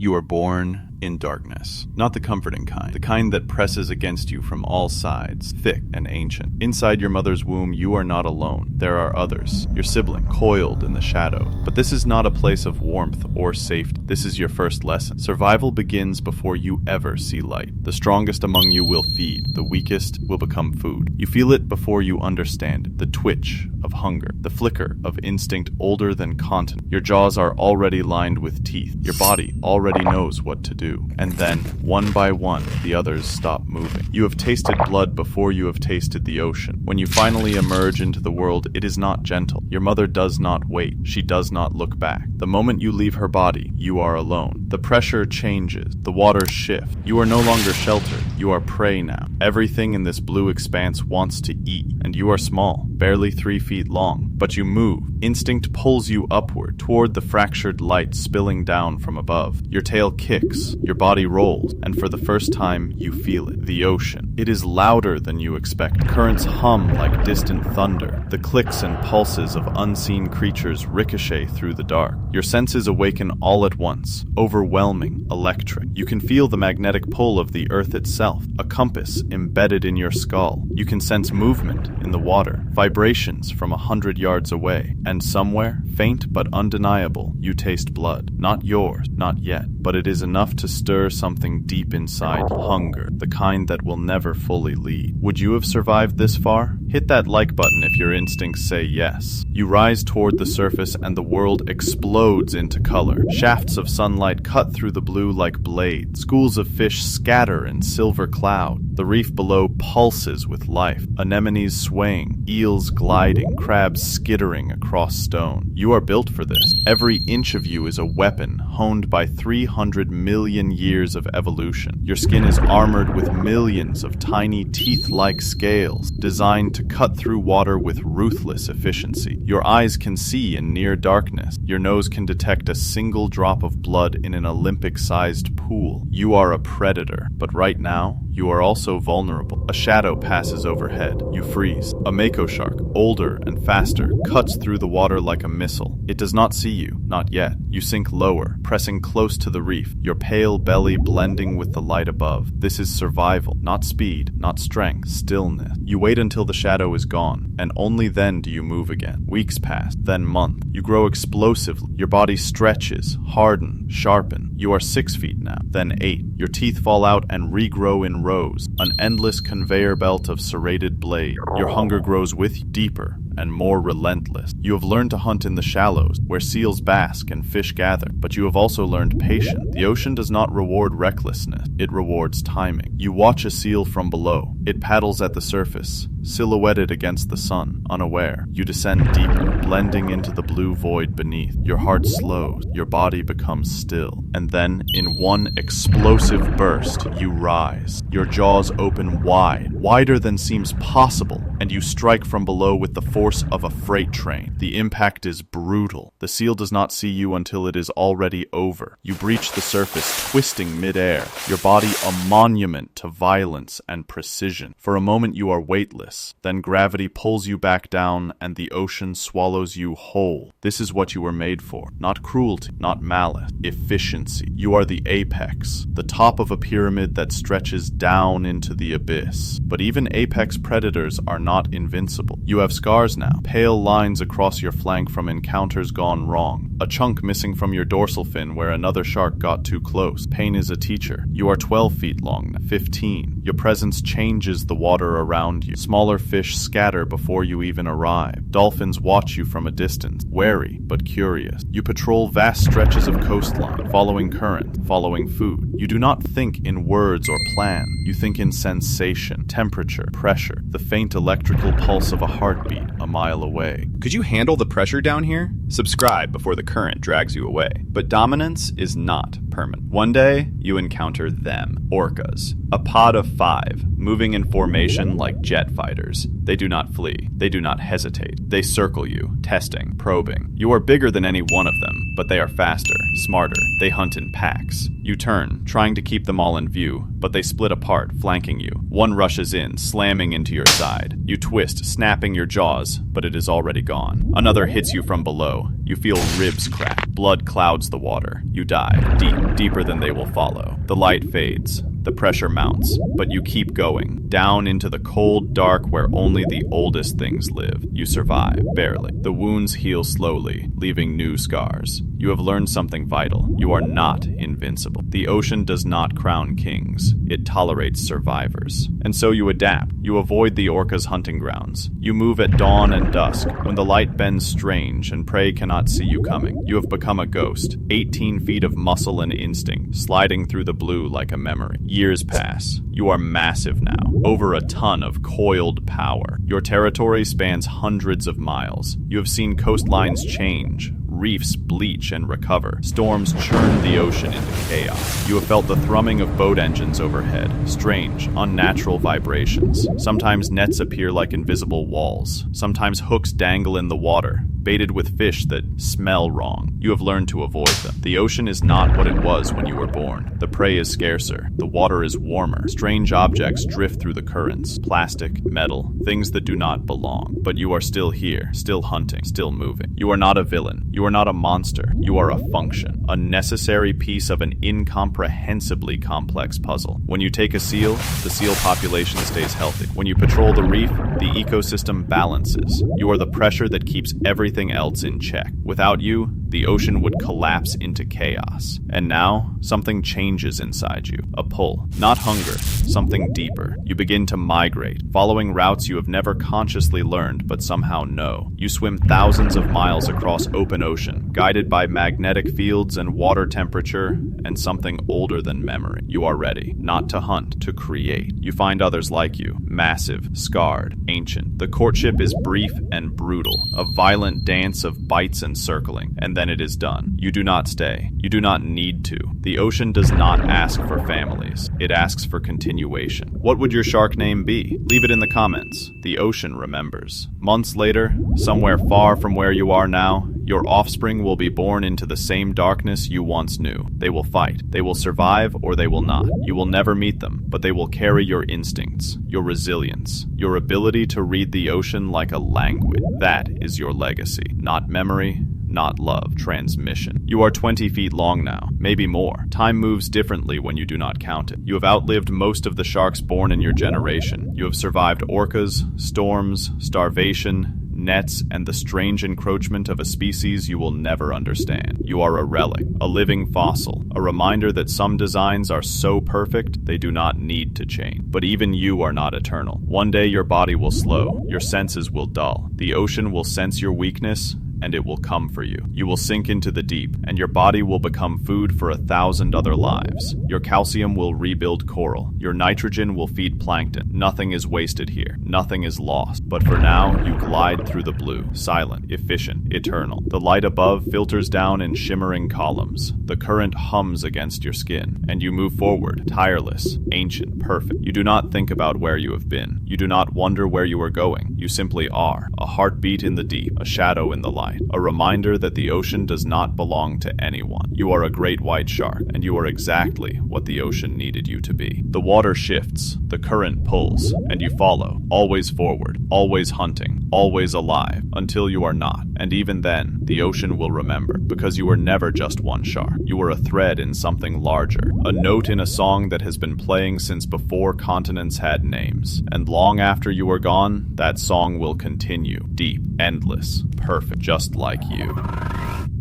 You are born in darkness, not the comforting kind, the kind that presses against you from all sides, thick and ancient. Inside your mother's womb, you are not alone. There are others, your sibling, coiled in the shadows. But this is not a place of warmth or safety. This is your first lesson. Survival begins before you ever see light. The strongest among you will feed, the weakest will become food. You feel it before you understand it, the twitch of hunger, the flicker of instinct older than continent. Your jaws are already lined with teeth. Your body already knows what to do. And then, one by one, the others stop moving. You have tasted blood before you have tasted the ocean. When you finally emerge into the world, it is not gentle. Your mother does not wait. She does not look back. The moment you leave her body, you are alone. The pressure changes. The waters shift. You are no longer sheltered. You are prey now. Everything in this blue expanse wants to eat. And you are small, barely 3 feet long. But you move. Instinct pulls you upward, toward the fractured light spilling down from above. Your tail kicks. Your body rolls, and for the first time, you feel it. The ocean. It is louder than you expect. Currents hum like distant thunder. The clicks and pulses of unseen creatures ricochet through the dark. Your senses awaken all at once. Overwhelming, electric. You can feel the magnetic pull of the earth itself, a compass embedded in your skull. You can sense movement in the water, vibrations from 100 yards away, and somewhere, faint but undeniable, you taste blood. Not yours, not yet, but it is enough to stir something deep inside, hunger, the kind that will never fully leave. Would you have survived this far? Hit that like button if your instincts say yes. You rise toward the surface and the world explodes into color. Shafts of sunlight cut through the blue like blades. Schools of fish scatter in silver cloud. The reef below pulses with life. Anemones swaying, eels gliding, crabs skittering across stone. You are built for this. Every inch of you is a weapon honed by 300 million years of evolution. Your skin is armored with millions of tiny teeth-like scales designed to cut through water with ruthless efficiency. Your eyes can see in near darkness. Your nose can detect a single drop of blood in an Olympic-sized pool. You are a predator, but right now, you are also vulnerable. A shadow passes overhead. You freeze. A mako shark, older and faster, cuts through the water like a missile. It does not see you, not yet. You sink lower, pressing close to the reef, your pale belly blending with the light above. This is survival, not speed, not strength, stillness. You wait until the shadow is gone, and only then do you move again. Weeks pass, then months. You grow explosively. Your body stretches, harden, sharpen. You are 6 feet now, then 8. Your teeth fall out and regrow in rows, an endless conveyor belt of serrated blade. Your hunger grows with you, deeper and more relentless. You have learned to hunt in the shallows, where seals bask and fish gather, but you have also learned patience. The ocean does not reward recklessness, it rewards timing. You watch a seal from below. It paddles at the surface, silhouetted against the sun, unaware. You descend deeper, blending into the blue void beneath. Your heart slows, your body becomes still, and then, in one explosive burst, you rise. Your jaws open wide, wider than seems possible, and you strike from below with the force of a freight train. The impact is brutal. The seal does not see you until it is already over. You breach the surface, twisting midair, your body a monument to violence and precision. For a moment you are weightless, then gravity pulls you back down and the ocean swallows you whole. This is what you were made for. Not cruelty, not malice, efficiency. You are the apex, the top of a pyramid that stretches down into the abyss. But even apex predators are not invincible. You have scars now, pale lines across your flank from encounters gone wrong, a chunk missing from your dorsal fin where another shark got too close. Pain is a teacher. You are 12 feet long now, 15. Your presence changes the water around you. Smaller fish scatter before you even arrive. Dolphins watch you from a distance, wary but curious. You patrol vast stretches of coastline, following current, following food. You do not think in words or plan. You think in sensation, temperature, pressure, the faint electrical pulse of a heartbeat a mile away. Could you handle the pressure down here? Subscribe before the current drags you away. But dominance is not permanent. One day, you encounter them, orcas, a pod of 5, moving in formation like jet fighters. They do not flee. They do not hesitate. They circle you, testing, probing. You are bigger than any one of them, but they are faster, smarter. They hunt in packs. You turn, trying to keep them all in view, but they split apart, flanking you. One rushes in, slamming into your side. You twist, snapping your jaws, but it is already gone. Another hits you from below. You feel ribs crack. Blood clouds the water. You dive, deep, deeper than they will follow. The light fades. The pressure mounts, but you keep going, down into the cold dark where only the oldest things live. You survive, barely. The wounds heal slowly, leaving new scars. You have learned something vital. You are not invincible. The ocean does not crown kings. It tolerates survivors. And so you adapt. You avoid the orca's hunting grounds. You move at dawn and dusk, when the light bends strange and prey cannot see you coming. You have become a ghost, 18 feet of muscle and instinct, sliding through the blue like a memory. Years pass. You are massive now, over a ton of coiled power. Your territory spans hundreds of miles. You have seen coastlines change, reefs bleach and recover. Storms churn the ocean into chaos. You have felt the thrumming of boat engines overhead, strange, unnatural vibrations. Sometimes nets appear like invisible walls. Sometimes hooks dangle in the water, baited with fish that smell wrong. You have learned to avoid them. The ocean is not what it was when you were born. The prey is scarcer. The water is warmer. Strange objects drift through the currents. Plastic, metal, things that do not belong. But you are still here, still hunting, still moving. You are not a villain. You are not a monster. You are a function. A necessary piece of an incomprehensibly complex puzzle. When you take a seal, the seal population stays healthy. When you patrol the reef, the ecosystem balances. You are the pressure that keeps everything else in check. Without you, the ocean would collapse into chaos. And now, something changes inside you. A pull. Not hunger. Something deeper. You begin to migrate, following routes you have never consciously learned but somehow know. You swim thousands of miles across open ocean, guided by magnetic fields and water temperature and something older than memory. You are ready, not to hunt, to create. You find others like you, massive, scarred, ancient. The courtship is brief and brutal, a violent dance of bites and circling, and then it is done. You do not stay. You do not need to. The ocean does not ask for families. It asks for continuation. What would your shark name be? Leave it in the comments. The ocean remembers. Months later, somewhere far from where you are now, your offspring will be born into the same darkness you once knew. They will fight. They will survive or they will not. You will never meet them, but they will carry your instincts, your resilience, your ability to read the ocean like a language. That is your legacy. Not memory, not love, transmission. You are 20 feet long now, maybe more. Time moves differently when you do not count it. You have outlived most of the sharks born in your generation. You have survived orcas, storms, starvation, nets, and the strange encroachment of a species you will never understand. You are a relic, a living fossil, a reminder that some designs are so perfect they do not need to change. But even you are not eternal. One day your body will slow, your senses will dull, the ocean will sense your weakness, and it will come for you. You will sink into the deep, and your body will become food for 1,000 other lives. Your calcium will rebuild coral. Your nitrogen will feed plankton. Nothing is wasted here. Nothing is lost. But for now, you glide through the blue, silent, efficient, eternal. The light above filters down in shimmering columns. The current hums against your skin, and you move forward, tireless, ancient, perfect. You do not think about where you have been. You do not wonder where you are going. You simply are, a heartbeat in the deep, a shadow in the light. A reminder that the ocean does not belong to anyone. You are a great white shark, and you are exactly what the ocean needed you to be. The water shifts, the current pulls, and you follow, always forward, always hunting, always alive, until you are not. And even then, the ocean will remember, because you were never just one shark. You were a thread in something larger, a note in a song that has been playing since before continents had names. And long after you are gone, that song will continue, deep, endless, perfect, just like you.